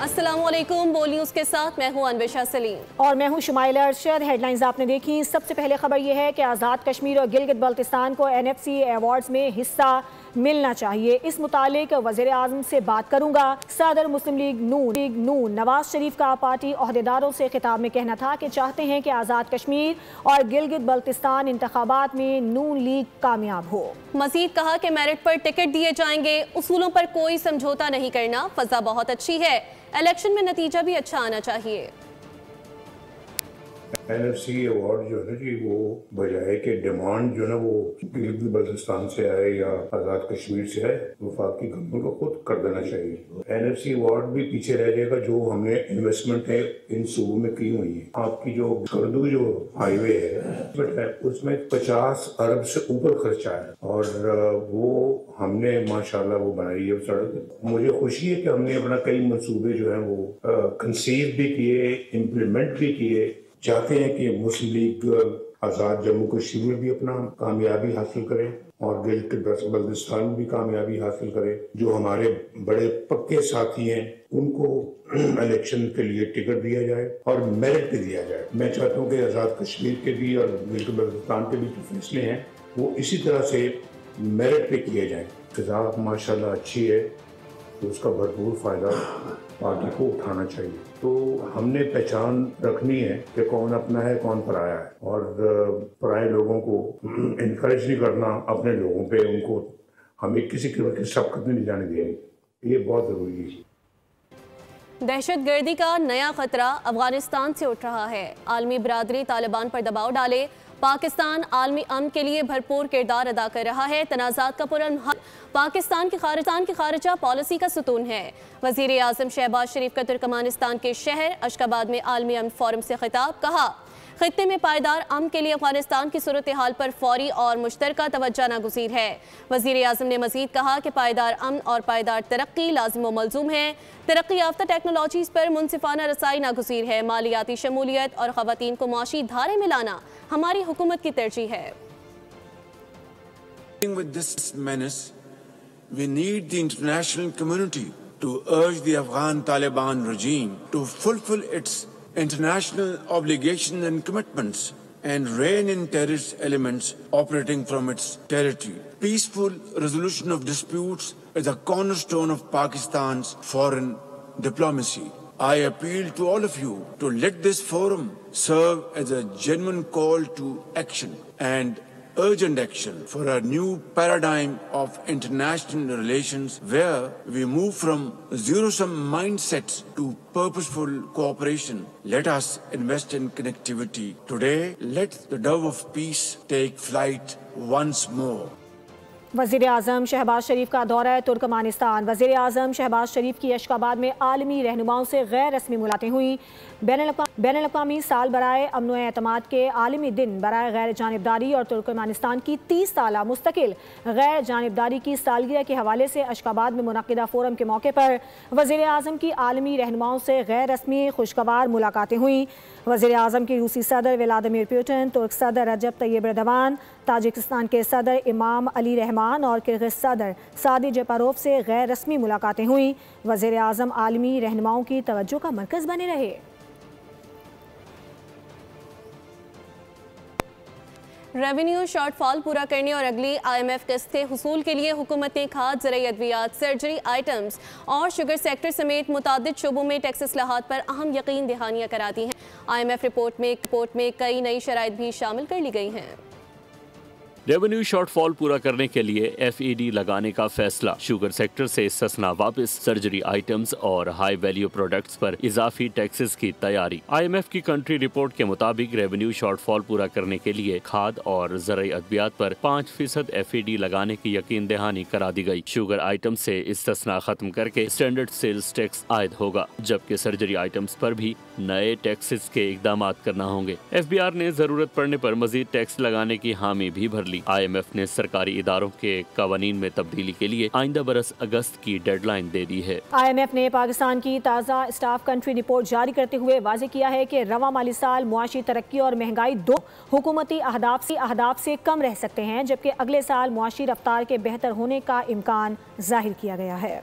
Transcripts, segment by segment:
अस्सलाम वालेकुम। बोल न्यूज़ के साथ मैं हूं अन्वेशा सलीम और मैं हूं शुमाइला अरशद। हेडलाइंस आपने देखी। सबसे पहले खबर यह है कि आज़ाद कश्मीर और गिलगित बल्तिस्तान को NFC अवार्ड्स में हिस्सा मिलना चाहिए। इस मुतालिक वज़ीर आज़म से बात करूंगा। सदर मुस्लिम लीग नून नवाज शरीफ का पार्टी ओहदेदारों से खिताब में कहना था कि चाहते हैं कि आज़ाद कश्मीर और गिलगित बल्तिस्तान इंतखाबात में नून लीग कामयाब हो। मजीद कहा कि मेरिट पर टिकट दिए जाएंगे, उसूलों पर कोई समझौता नहीं करना। फजा बहुत अच्छी है, इलेक्शन में नतीजा भी अच्छा आना चाहिए। NFC अवार्ड जो है जी वो बजाय के डिमांड जो है वो गिलगित बल्तिस्तान से आए या आज़ाद कश्मीर से आए, वफाकी गवर्नमेंट को खुद कर देना चाहिए। NFC अवार्ड भी पीछे रह जाएगा जो हमने इन्वेस्टमेंट है इन सूबों में की हुई है। आपकी जो स्कर्दू जो हाईवे है उसमें 50 अरब से ऊपर खर्चा है और वो हमने माशाल्लाह वो बनाई है सड़क। मुझे खुशी है कि हमने अपना कई मंसूबे जो है वो कंसीव भी किए, इम्प्लीमेंट भी किए। चाहते हैं कि मुस्लिम लीग आज़ाद जम्मू कश्मीर भी अपना कामयाबी हासिल करे और गिलगित बल्तिस्तान भी कामयाबी हासिल करे। जो हमारे बड़े पक्के साथी हैं उनको इलेक्शन के लिए टिकट दिया जाए और मेरिट भी दिया जाए। मैं चाहता हूँ कि आज़ाद कश्मीर के भी और गिलगित बल्तिस्तान के भी जो फैसले हैं वो इसी तरह से मेरिट पे किए जाएं। फिजा माशाल्लाह अच्छी है तो उसका भरपूर फ़ायदा पार्टी को उठाना चाहिए। तो हमने पहचान रखनी है कि कौन अपना है कौन पराया है और पराये लोगों को इनकरेज नहीं करना, अपने लोगों पे उनको हमें किसी किस्म की शफ़क़त नहीं जाने देनी, ये बहुत ज़रूरी है। दहशतगर्दी का नया खतरा अफगानिस्तान से उठ रहा है। आलमी बरादरी तालिबान पर दबाव डाले। पाकिस्तान आलमी अमन के लिए भरपूर किरदार अदा कर रहा है। तनाज़ात का पुरअमन हल पाकिस्तान की खारिजा पॉलिसी का सुतून है। वज़ीर आज़म शहबाज शरीफ का तुर्कमानिस्तान के शहर अशकाबाद में आलमी अमन फोरम से खिताब। कहा, खित्ते में पायदार अमन के लिए अफगानिस्तान की सूरत हाल पर फौरी और मुश्तरका तवज्जो नागुज़ीर है। वज़ीर आज़म ने मज़ीद कहा कि पायदार अमन और पायदार तरक्की लाज़िम व मलज़ूम है। तरक्की याफ्ता टेक्नोलॉजीज़ पर मुनसिफाना रसाई नागुज़ीर है। मालियाती शमूलियत और ख़वातीन को माशी धारे में लाना हमारी हुकूमत की तरजीह है। With this menace, we need the international community to urge the Afghan Taliban regime to fulfill its international obligations and commitments and rein in terrorist elements operating from its territory. Peaceful resolution of disputes is a cornerstone of Pakistan's foreign diplomacy. I appeal to all of you to let this forum serve as a genuine call to action and urgent action for a new paradigm of international relations where we move from zero-sum mindsets to purposeful cooperation. Let us invest in connectivity. Today, let the dove of peace take flight once more. वज़ीर आज़म शहबाज शरीफ का दौरा तुर्कमानिस्तान। वज़ीर आज़म शहबाज शरीफ की अशकाबाद में आलमी रहनुमाओं से गैर रस्मी मुलाकातें हुई। बैनुल-अक़वामी साल बराए अमन व एतमाद के आलमी दिन बराए गैर जानिबदारी और तुर्कमानिस्तान की 30 साला मुस्तकिल गैर जानिबदारी की सालगिरह के हवाले से अशकाबाद में मुनक़िदा फोरम के मौके पर वज़ीर आज़म की आलमी रहनुमाओं से गैर रस्मी खुशगवार मुलाकातें हुई। वज़ीर आज़म की रूसी सदर व्लादिमीर पुतिन, तुर्क सदर रजब तैयब एर्दोगान, ताजिकिस्तान के सदर इमाम अली रहमान और किर्गिज़ सदर सादी जपारोव से गैर रस्मी मुलाकातें हुई। वज़ीर आज़म आलमी रहनुमाओं की तवज्जो का मरकज़ बने रहे। रेवेन्यू शॉर्टफॉल पूरा करने और अगली IMF किस्त के हुसूल के लिए हुकूमत ने खाद, ज़राई अद्वियात, सर्जरी आइटम्स और शुगर सेक्टर समेत मुतादिद शोबों में टैक्स इस्लाहात पर अहम यकीन दहानियाँ करा दी हैं। IMF रिपोर्ट में कई नई शराइत भी शामिल कर ली गई हैं। रेवेन्यू शॉर्टफॉल पूरा करने के लिए FED लगाने का फैसला, शुगर सेक्टर से सस्ना वापस, सर्जरी आइटम्स और हाई वैल्यू प्रोडक्ट्स पर इजाफी टैक्सेस की तैयारी। IMF की कंट्री रिपोर्ट के मुताबिक रेवेन्यू शॉर्टफॉल पूरा करने के लिए खाद और ज़राई अद्वियात पर 5% FED लगाने की यकीन दहानी करा दी गई। शुगर आइटम से इस्तिस्ना खत्म करके स्टैंडर्ड सेल्स टैक्स आयद होगा, जबकि सर्जरी आइटम्स पर भी नए टैक्सेस के इकदाम करना होंगे। FBR ने जरूरत पड़ने पर मजीद टैक्स लगाने की हामी भी भर ली। IMF ने सरकारी इदारों के कवानीन में तब्दीली के लिए आइंदा बरस अगस्त की डेडलाइन दे दी है। IMF ने पाकिस्तान की ताज़ा स्टाफ कंट्री रिपोर्ट जारी करते हुए वाज़े किया है कि रवा माली साल मुआशी तरक्की और महंगाई दो हुकूमती अहदाफ से कम रह सकते हैं, जबकि अगले साल मुआशी रफ्तार के बेहतर होने का इम्कान जाहिर किया गया है।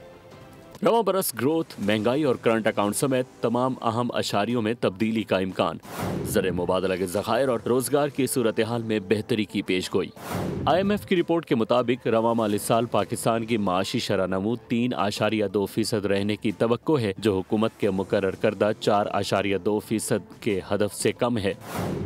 रवां बरस ग्रोथ, महंगाई और करंट अकाउंट समेत तमाम अहम अशारियों में तब्दीली का इम्कान। ज़र मुबादला के ज़खायर और रोजगार की सूरत हाल में बेहतरी की पेश गोई। IMF की रिपोर्ट के मुताबिक रवां माली साल पाकिस्तान की माशी शरह नमूद 3.2% रहने की तवक्को है, जो हुकूमत के मुकर्रर करदा 4.2% के हदफ से कम है।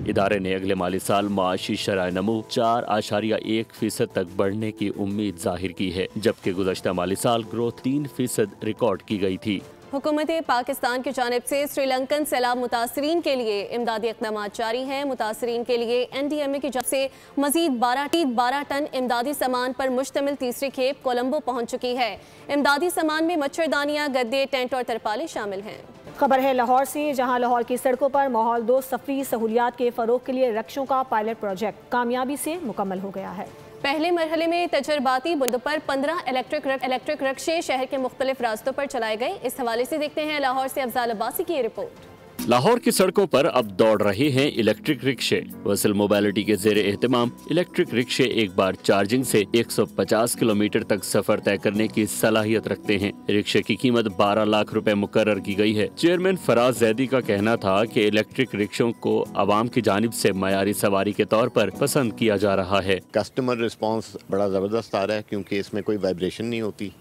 इदारे ने अगले माली साल माशी शरह नमू 4.1% तक बढ़ने की उम्मीद जाहिर की है, जबकि गुज़श्ता माली साल ग्रोथ 3% रिकॉर्ड की गई थी। हुकूमत पाकिस्तान की जानिब से श्रीलंकन सैलाब मुतासरीन के लिए इमदादी इक़दाम जारी हैं। मुतासरीन के लिए NDMA की जानिब से मजीद 12 टन इमदादी सामान पर मुश्तमिल तीसरी खेप कोलंबो पहुँच चुकी है। इमदादी सामान में मच्छरदानियाँ, गद्दे, टेंट और तरपालें शामिल हैं। खबर है लाहौर से, जहां लाहौर की सड़कों पर माहौल दोस्त सफरी सहूलियात के फरोग के लिए रक्षों का पायलट प्रोजेक्ट कामयाबी से मुकम्मल हो गया है। पहले मरहले में तजर्बाती बुनियाद पर 15 इलेक्ट्रिक रिक्शे शहर के मुख्तलिफ रास्तों पर चलाए गए। इस हवाले से देखते हैं लाहौर से अफजाल अब्बासी की रिपोर्ट। लाहौर की सड़कों पर अब दौड़ रहे हैं इलेक्ट्रिक रिक्शे। वसल मोबिलिटी के ज़ेरे एहतमाम इलेक्ट्रिक रिक्शे एक बार चार्जिंग से 150 किलोमीटर तक सफर तय करने की सलाहियत रखते हैं। रिक्शे की कीमत 12 लाख रुपए मुकर्रर की गई है। चेयरमैन फराज जैदी का कहना था कि इलेक्ट्रिक रिक्शों को आवाम की जानिब से मयारी सवारी के तौर पर पसंद किया जा रहा है। कस्टमर रिस्पॉन्स बड़ा ज़बरदस्त आ रहा है, क्योंकि इसमें कोई वाइब्रेशन नहीं होती,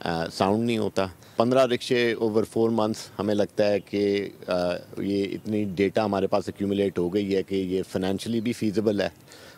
साउंड नहीं होता। 15 रिक्शे ओवर 4 मंथ्स, हमें लगता है कि ये इतनी डेटा हमारे पास एक्यूमुलेट हो गई है कि ये फाइनेंशियली भी फीजिबल है,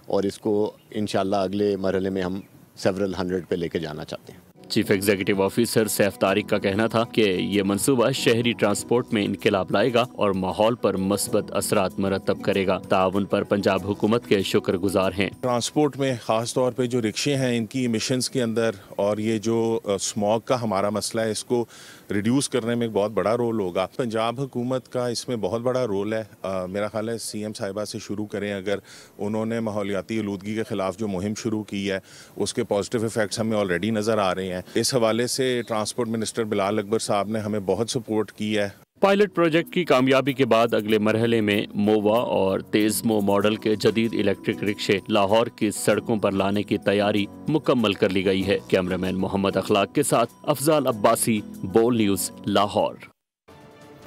और इसको इंशाल्लाह अगले मरहले में हम सेवरल 100 पे लेके जाना चाहते हैं। Chief executive officer Saif Tariq का कहना था कि ये मंसूबा शहरी ट्रांसपोर्ट में इनकलाब लाएगा और माहौल पर मस्बत असरात मरतब करेगा। ताउन पर पंजाब हुकूमत के शुक्रगुजार हैं। ट्रांसपोर्ट में ख़ास तौर पे जो रिक्शे हैं, इनकी इमिशंस के अंदर और ये जो स्मॉग का हमारा मसला है, इसको रिड्यूस करने में एक बहुत बड़ा रोल होगा। पंजाब हुकूमत का इसमें बहुत बड़ा रोल है। मेरा ख्याल है CM साहिबा से शुरू करें, अगर उन्होंने माहौलियाती आलूदगी के ख़िलाफ़ जो मुहिम शुरू की है, उसके पॉजिटिव इफ़ेक्ट्स हमें ऑलरेडी नज़र आ रहे हैं। इस हवाले से ट्रांसपोर्ट मिनिस्टर बिलाल अकबर साहब ने हमें बहुत सपोर्ट की है। पायलट प्रोजेक्ट की कामयाबी के बाद अगले मरहले में मोवा और तेजमो मॉडल के जदीद इलेक्ट्रिक रिक्शे लाहौर की सड़कों पर लाने की तैयारी मुकम्मल कर ली गई है। कैमरामैन मोहम्मद अखलाक के साथ अफजाल अब्बासी, बोल news, Lahore.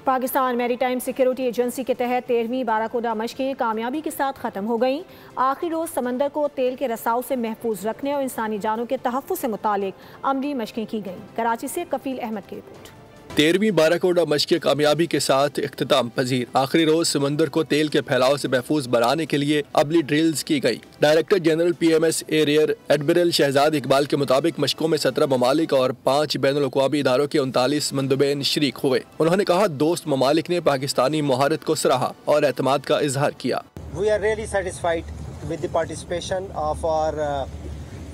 Pakistan maritime security agency के तहत 13वीं बाराकोडा मशकें कामयाबी के साथ ख़त्म हो गईं। आखिरी रोज़ समंदर को तेल के रसाव से महफूज रखने और इंसानी जानों के तहफ़्फ़ुज़ से मुतालिक अमली मशकें की गईं। कराची से कफील अहमद की रिपोर्ट। 13वीं बाराकोडा मशक़े कामयाबी के साथ इख्तिताम पजीर। आखिरी रोज समंदर को तेल के फैलाव से महफूज बनाने के लिए अमली ड्रिल्स की गई। Director general PMS rear admiral Shahzad Iqbal के मुताबिक मशकों में 17 ममालिक और 5 बैनुल-अक़वामी इदारों के 39 मंदुबैन शरीक हुए। उन्होंने कहा, दोस्त ममालिक ने पाकिस्तानी महारत को सराहा और एतमाद का इजहार किया। We are really satisfied with the participation of our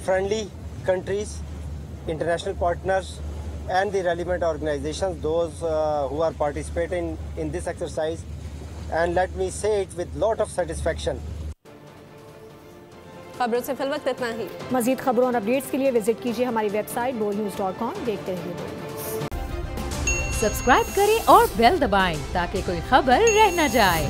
friendly countries, international partners and the relevant organizations, those who are participating in this exercise, and let me say it with lot of satisfaction. खबरों से फिलवक्त इतना ही। मजीद खबरों और updates के लिए visit कीजिए हमारी website bolnews.com। देखते रहिए। सब्सक्राइब करें और बेल दबाएं ताकि कोई खबर रह न जाए।